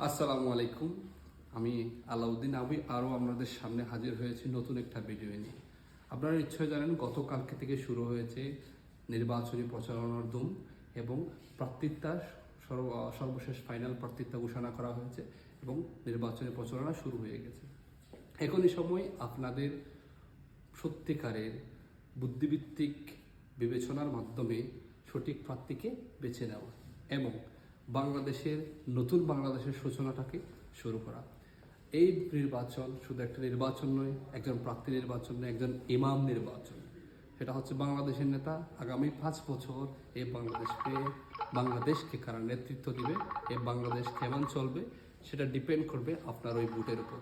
আসসালামু আলাইকুম। আমি আলাউদ্দিন আরও আপনাদের সামনে হাজির হয়েছি নতুন একটা ভিডিও নিয়ে। আপনারা নিশ্চয় জানেন গতকালকে থেকে শুরু হয়েছে নির্বাচনী প্রচারণার ধুম এবং প্রার্থিতা সর্বশেষ ফাইনাল প্রার্থিতা ঘোষণা করা হয়েছে এবং নির্বাচনী প্রচারণা শুরু হয়ে গেছে। এখনই সময় আপনাদের সত্যিকারের বুদ্ধিভিত্তিক বিবেচনার মাধ্যমে সঠিক প্রার্থীকে বেছে নেওয়া এবং নতুন বাংলাদেশের সূচনাটাকে শুরু করা। এই নির্বাচন শুধু একটা নির্বাচন নয়, একজন প্রার্থী নির্বাচন নয়, একজন ইমাম নির্বাচন। সেটা হচ্ছে বাংলাদেশের নেতা আগামী 5 বছর এই বাংলাদেশকে কারা নেতৃত্ব দিবে, এই বাংলাদেশ কেমন চলবে, সেটা ডিপেন্ড করবে আপনার ওই ভোটের উপর।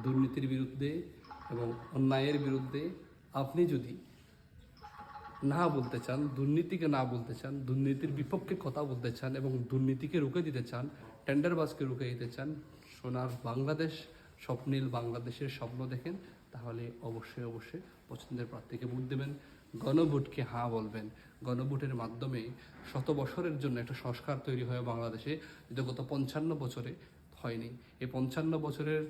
দুর্নীতির বিরুদ্ধে এবং অন্যায়ের বিরুদ্ধে আপনি যদি না বলতে চান, দুর্নীতিকে না বলতে চান, দুর্নীতির বিপক্ষে কথা বলতে চান এবং দুর্নীতিকে রুখে দিতে চান, টেন্ডারবাজকে রুখে দিতে চান, সোনার বাংলাদেশ, স্বপ্নীল বাংলাদেশের স্বপ্ন দেখেন, তাহলে অবশ্যই পছন্দের প্রার্থীকে ভোট দেবেন। গণভোটকে হ্যাঁ বলবেন। গণভোটের মাধ্যমে 100 বছরের জন্য একটা সংস্কার তৈরি হয় বাংলাদেশে, যেটা গত 55 বছরে হয়নি। এই 55 বছরের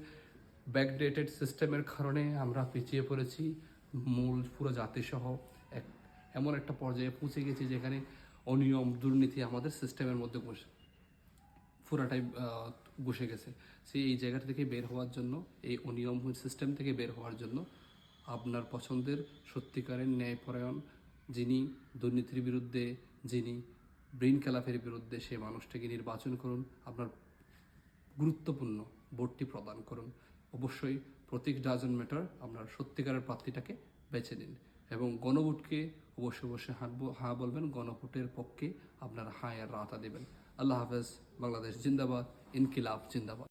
ব্যাকডেটেড সিস্টেমের কারণে আমরা পিছিয়ে পড়েছি। পুরো জাতিসহ এমন একটা পর্যায়ে পৌঁছে গেছি যেখানে অনিয়ম, দুর্নীতি আমাদের সিস্টেমের মধ্যে পুরাটাই বসে গেছে। এই জায়গাটা থেকে বের হওয়ার জন্য, এই অনিয়ম সিস্টেম থেকে বের হওয়ার জন্য আপনার পছন্দের সত্যিকারের ন্যায়পরায়ণ, যিনি দুর্নীতির বিরুদ্ধে, যিনি ব্রেইন খেলাফের বিরুদ্ধে, সেই মানুষটাকে নির্বাচন করুন। আপনার গুরুত্বপূর্ণ ভোটটি প্রদান করুন। অবশ্যই প্রতীক ডাজন্ট ম্যাটার, আপনার সত্যিকারের প্রার্থীটাকে বেছে নিন এবং গণভোটকে অবশ্যই হ্যাঁ বলবেন। গণভোটের পক্ষে আপনারা হ্যাঁ এর রাতা দেবেন। আল্লাহ হাফেজ। বাংলাদেশ জিন্দাবাদ। ইনকিলাব জিন্দাবাদ।